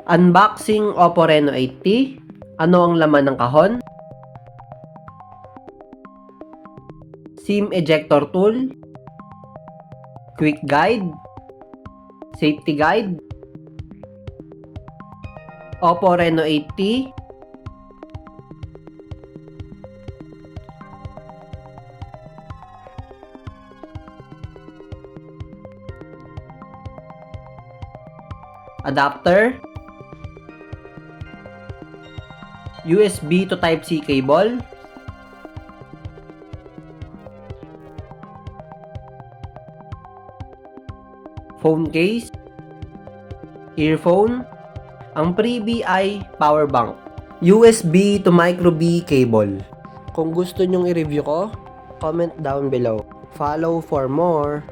Unboxing Oppo Reno 8T. Ano ang laman ng kahon? SIM ejector tool, quick guide, safety guide, Oppo Reno 8T, adapter, USB to Type-C cable, phone case, earphone, ang freebie ay power bank, USB to micro B cable. Kung gusto nyong i-review ko, comment down below. Follow for more.